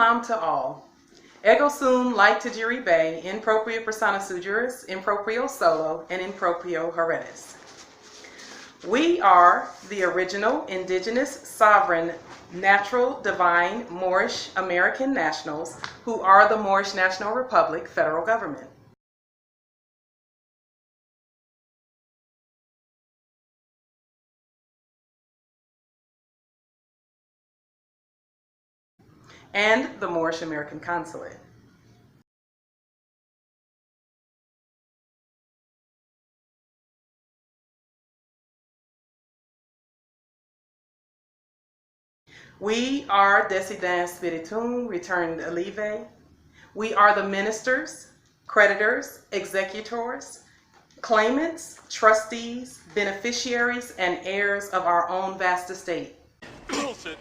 Salam to all. Ego sum like Tajiri Bey, in propria persona sui juris, in proprio solo, and in proprio haeredis. We are the original indigenous, sovereign, natural, divine, Moorish American nationals who are the Moorish National Republic federal government. And the Moorish American Consulate. We are Decidens Spiritum, returned Alive. We are the ministers, creditors, executors, claimants, trustees, beneficiaries, and heirs of our own vast estate. Bullshit.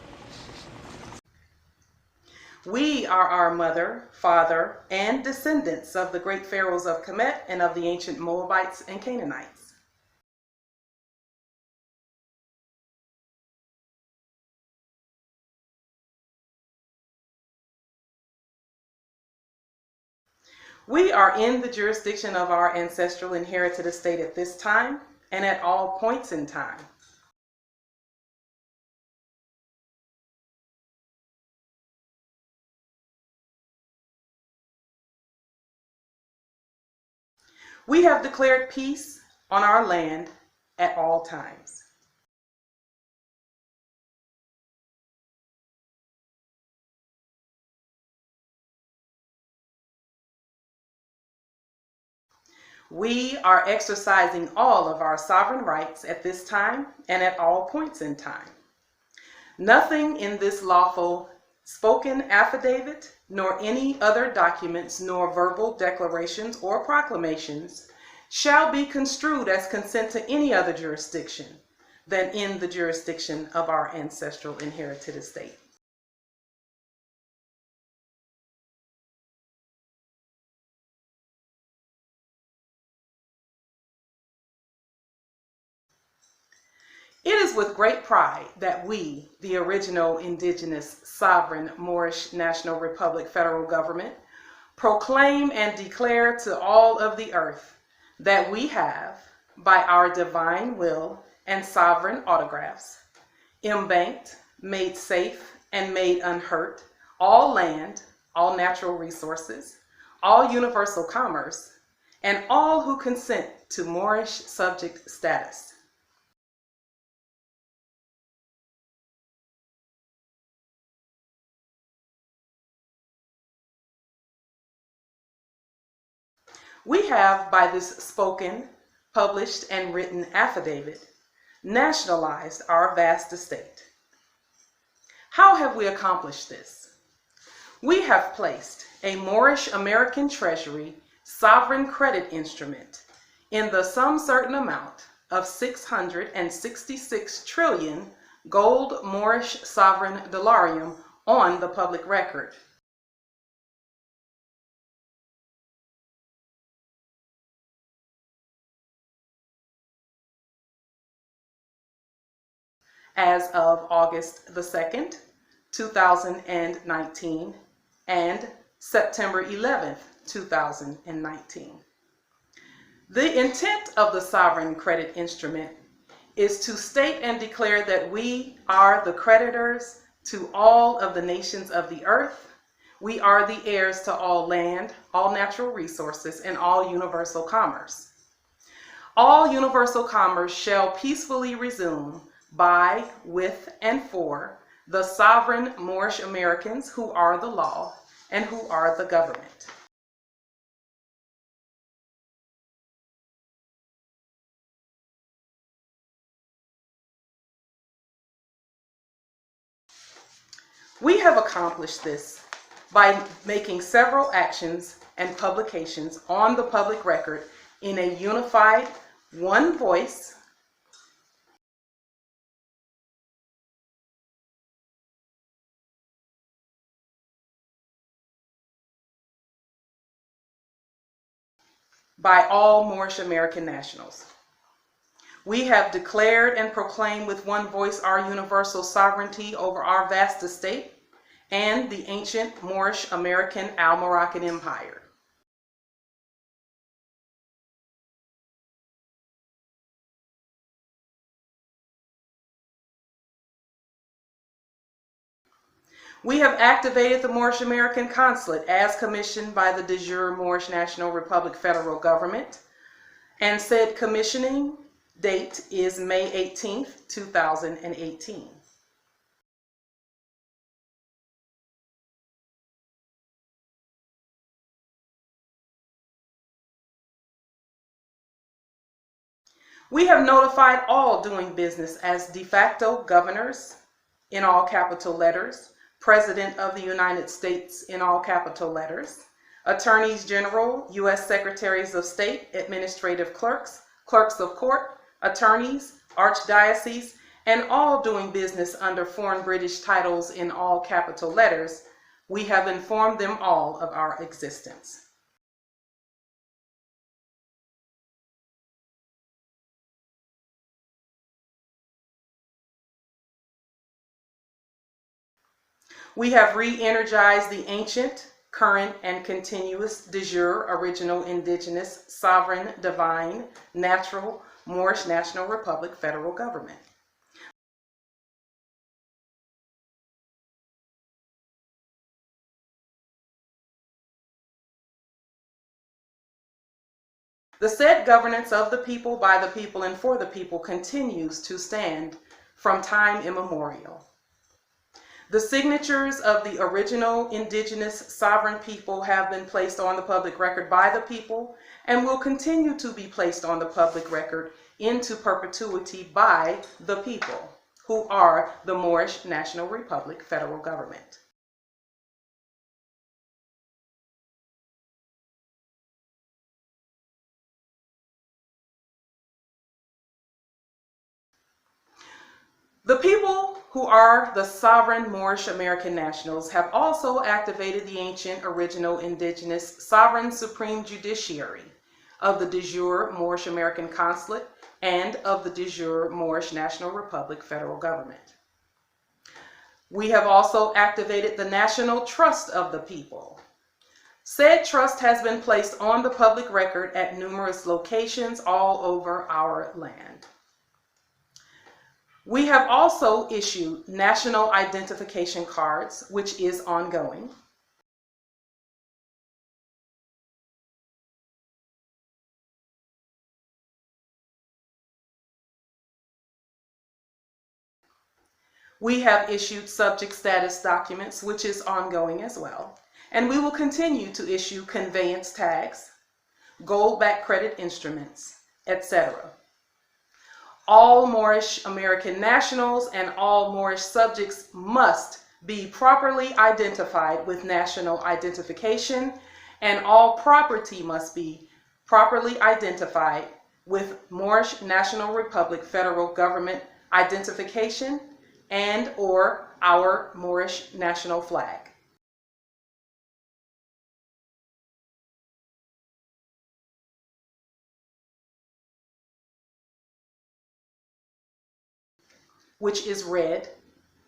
We are our mother, father, and descendants of the great pharaohs of Kemet and of the ancient Moabites and Canaanites. We are in the jurisdiction of our ancestral inherited estate at this time and at all points in time. We have declared peace on our land at all times. We are exercising all of our sovereign rights at this time and at all points in time. Nothing in this lawful spoken affidavit, nor any other documents, nor verbal declarations or proclamations shall be construed as consent to any other jurisdiction than in the jurisdiction of our ancestral inherited estate. It is with great pride that we, the original indigenous, sovereign Moorish National Republic federal government, proclaim and declare to all of the earth that we have, by our divine will and sovereign autographs, embanked, made safe, and made unhurt all land, all natural resources, all universal commerce, and all who consent to Moorish subject status. We have, by this spoken, published, and written affidavit, nationalized our vast estate. How have we accomplished this? We have placed a Moorish American Treasury sovereign credit instrument in the sum certain amount of 666 trillion gold Moorish sovereign Dollarium on the public record. As of August the 2nd, 2019, and September 11th, 2019. The intent of the sovereign credit instrument is to state and declare that we are the creditors to all of the nations of the earth. We are the heirs to all land, all natural resources, and all universal commerce. All universal commerce shall peacefully resume by, with, and for the sovereign Moorish Americans who are the law and who are the government. We have accomplished this by making several actions and publications on the public record in a unified, one voice, by all Moorish American nationals. We have declared and proclaimed with one voice our universal sovereignty over our vast estate and the ancient Moorish American Almoroccan Empire. We have activated the Moorish American Consulate as commissioned by the de jure Moorish National Republic federal government, and said commissioning date is May 18th, 2018. We have notified all doing business as de facto governors, in all capital letters, President of the United States, in all capital letters, Attorneys General, U.S. Secretaries of State, Administrative Clerks, Clerks of Court, Attorneys, Archdioceses, and all doing business under foreign British titles in all capital letters. We have informed them all of our existence. We have re-energized the ancient, current, and continuous de jure original indigenous sovereign divine natural Moorish National Republic federal government. The said governance of the people, by the people, and for the people continues to stand from time immemorial. The signatures of the original indigenous sovereign people have been placed on the public record by the people and will continue to be placed on the public record into perpetuity by the people, who are the Moorish National Republic federal government. The people, who are the sovereign Moorish American nationals, have also activated the ancient original indigenous sovereign supreme judiciary of the de jure Moorish American Consulate and of the de jure Moorish National Republic federal government. We have also activated the National Trust of the people. Said trust has been placed on the public record at numerous locations all over our land. We have also issued national identification cards, which is ongoing. We have issued subject status documents, which is ongoing as well. And we will continue to issue conveyance tags, gold-backed credit instruments, etc. All Moorish American nationals and all Moorish subjects must be properly identified with national identification, and all property must be properly identified with Moorish National Republic federal government identification and or our Moorish national flag. Which is red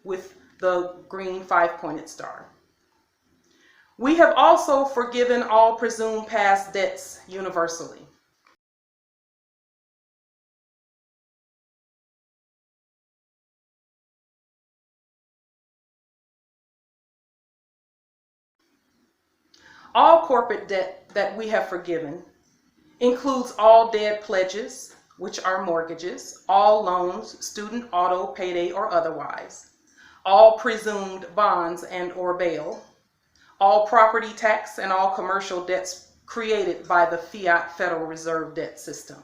with the green 5-pointed star. We have also forgiven all presumed past debts universally. All corporate debt that we have forgiven includes all dead pledges, which are mortgages, all loans, student, auto, payday, or otherwise, all presumed bonds and or bail, all property tax, and all commercial debts created by the fiat Federal Reserve debt system.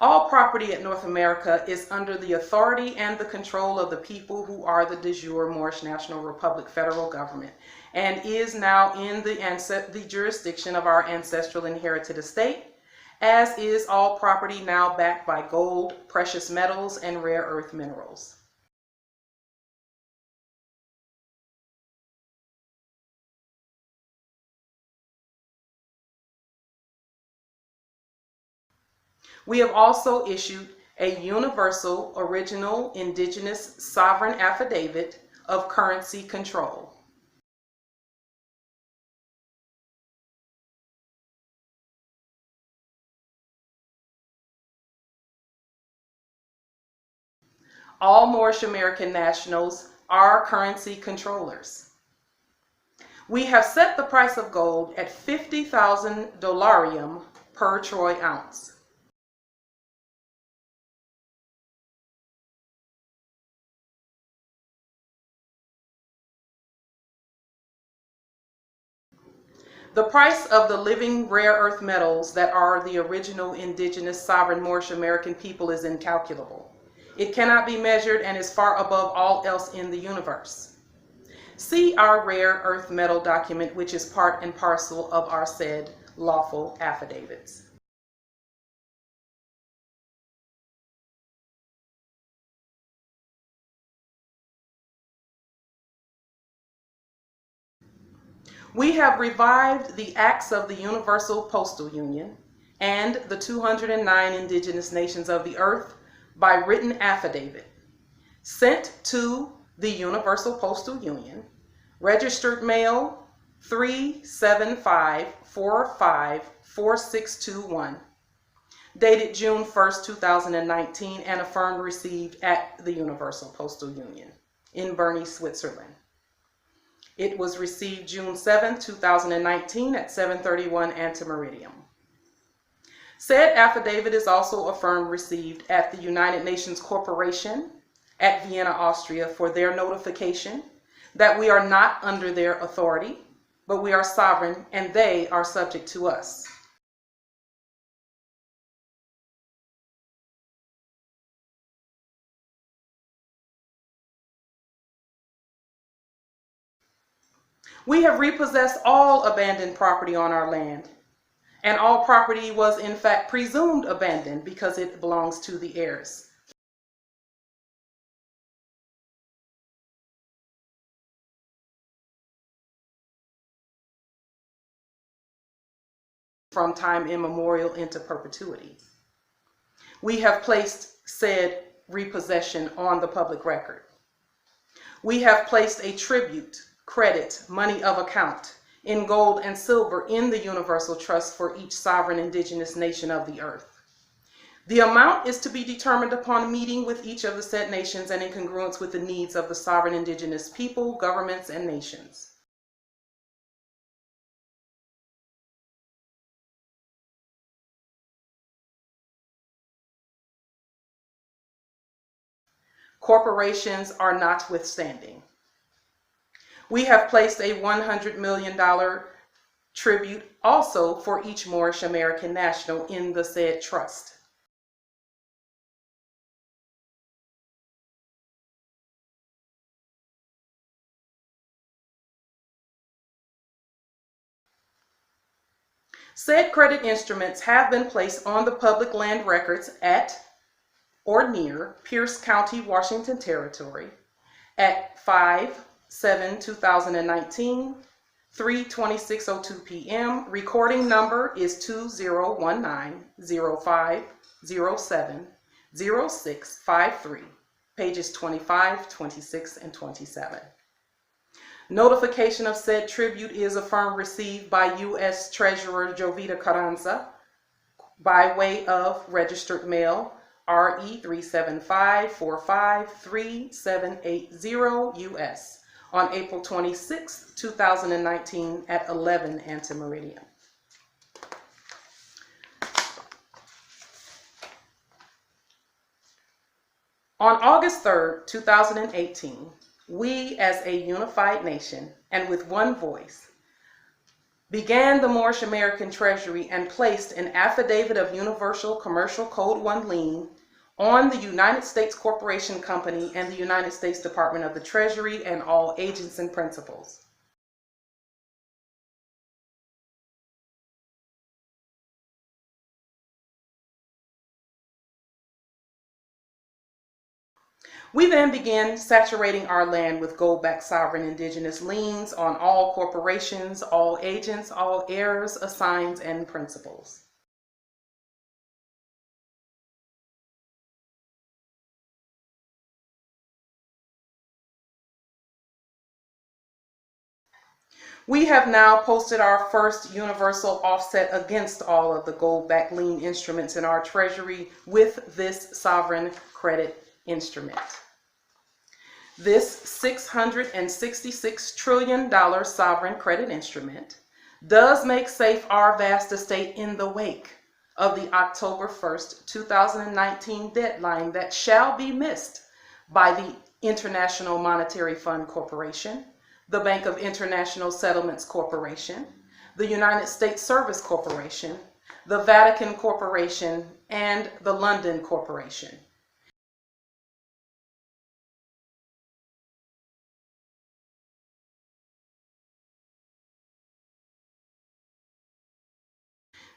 All property in North America is under the authority and the control of the people, who are the de jure Moorish National Republic federal government, and is now in the jurisdiction of our ancestral inherited estate, as is all property now backed by gold, precious metals, and rare earth minerals. We have also issued a universal original indigenous sovereign affidavit of currency control. All Moorish American nationals are currency controllers. We have set the price of gold at 50,000 Dollarium per troy ounce. The price of the living rare earth metals that are the original indigenous sovereign Moorish American people is incalculable. It cannot be measured and is far above all else in the universe. See our rare earth metal document, which is part and parcel of our said lawful affidavits. We have revived the acts of the Universal Postal Union and the 209 indigenous nations of the earth by written affidavit, sent to the Universal Postal Union, registered mail 375454621, dated June 1st, 2019, and affirmed received at the Universal Postal Union in Bern, Switzerland. It was received June 7, 2019 at 7:31 antemeridium. Said affidavit is also affirmed received at the United Nations Corporation at Vienna, Austria, for their notification that we are not under their authority, but we are sovereign and they are subject to us. We have repossessed all abandoned property on our land, and all property was in fact presumed abandoned because it belongs to the heirs. From time immemorial into perpetuity. We have placed said repossession on the public record. We have placed a tribute, credit, money of account, in gold and silver in the Universal Trust for each sovereign indigenous nation of the earth. The amount is to be determined upon meeting with each of the said nations and in congruence with the needs of the sovereign indigenous people, governments, and nations. Corporations are notwithstanding. We have placed a $100 million tribute also for each Moorish American national in the said trust. Said credit instruments have been placed on the public land records at or near Pierce County, Washington Territory at 5/7/2019, 3:26:02 p.m. Recording number is 2019-0507-0653, pages 25, 26, and 27. Notification of said tribute is affirmed received by U.S. Treasurer Jovita Carranza by way of registered mail, RE 375453780 US, on April 26, 2019 at 11 antemeridium. On August 3, 2018, we as a unified nation and with one voice began the Moorish American Treasury and placed an affidavit of Universal Commercial Code 1 lien on the United States Corporation Company and the United States Department of the Treasury and all agents and principals. We then began saturating our land with gold-backed sovereign indigenous liens on all corporations, all agents, all heirs, assigns, and principals. We have now posted our first universal offset against all of the gold-backed lien instruments in our treasury with this sovereign credit instrument. This $666 trillion sovereign credit instrument does make safe our vast estate in the wake of the October 1st, 2019 deadline that shall be missed by the International Monetary Fund Corporation, the Bank of International Settlements Corporation, the United States Service Corporation, the Vatican Corporation, and the London Corporation.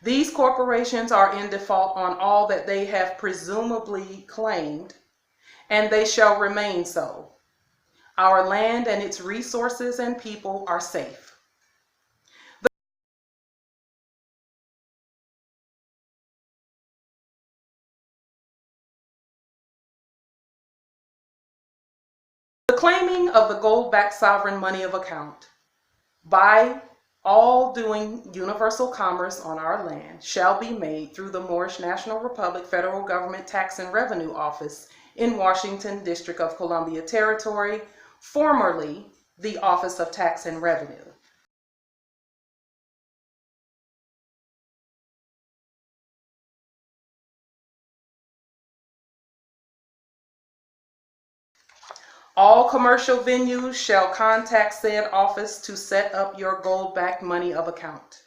These corporations are in default on all that they have presumably claimed, and they shall remain so. Our land and its resources and people are safe. The claiming of the gold-backed sovereign money of account by all doing universal commerce on our land shall be made through the Moorish National Republic Federal Government Tax and Revenue Office in Washington, District of Columbia Territory, formerly the Office of Tax and Revenue. All commercial venues shall contact said office to set up your gold-backed money of account.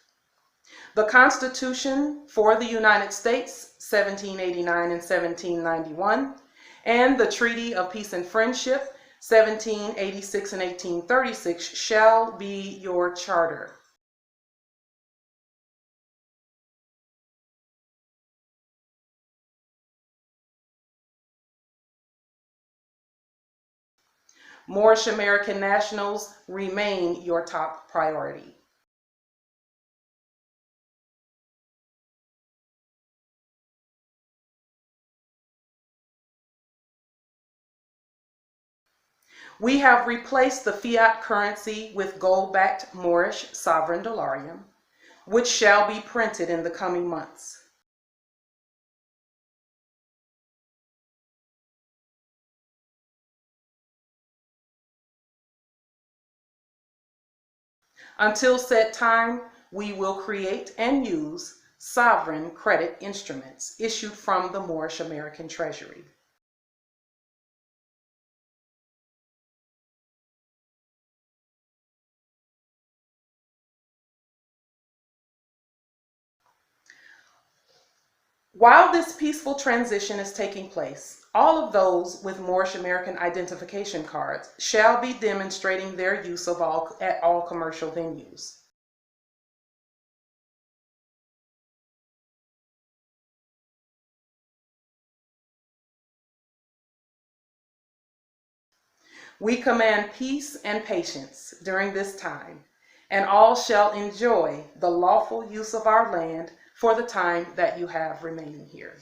The Constitution for the United States, 1789 and 1791, and the Treaty of Peace and Friendship, 1786 and 1836, shall be your charter. Moorish American nationals remain your top priority. We have replaced the fiat currency with gold-backed Moorish sovereign Dollarium, which shall be printed in the coming months. Until said time, we will create and use sovereign credit instruments issued from the Moorish American Treasury. While this peaceful transition is taking place, all of those with Moorish American identification cards shall be demonstrating their use of at all commercial venues. We command peace and patience during this time, and all shall enjoy the lawful use of our land for the time that you have remaining here.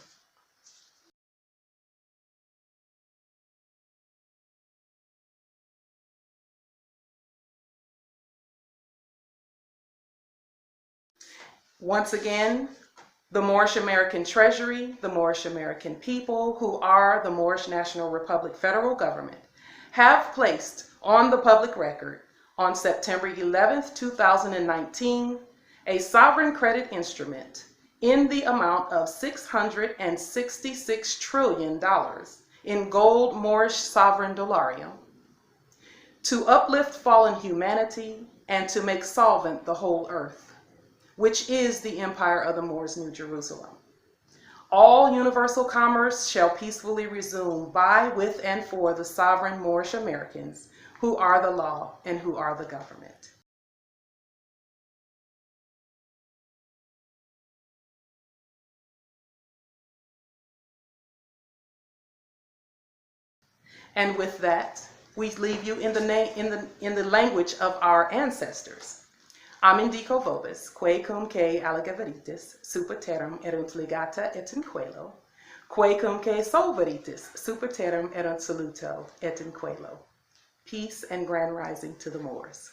Once again, the Moorish American Treasury, the Moorish American people, who are the Moorish National Republic federal government, have placed on the public record on September 11th, 2019, a sovereign credit instrument in the amount of $666 trillion in gold Moorish sovereign Dollarium to uplift fallen humanity and to make solvent the whole earth, which is the empire of the Moors, New Jerusalem. All universal commerce shall peacefully resume by, with, and for the sovereign Moorish Americans who are the law and who are the government. And with that, we leave you in the language of our ancestors. Amindiko vobis, quae cumque alligaveritis, super terram erunt ligata et in coelo, quae cumque solveritis, super terram erunt saluto et in coelo. Peace and grand rising to the Moors.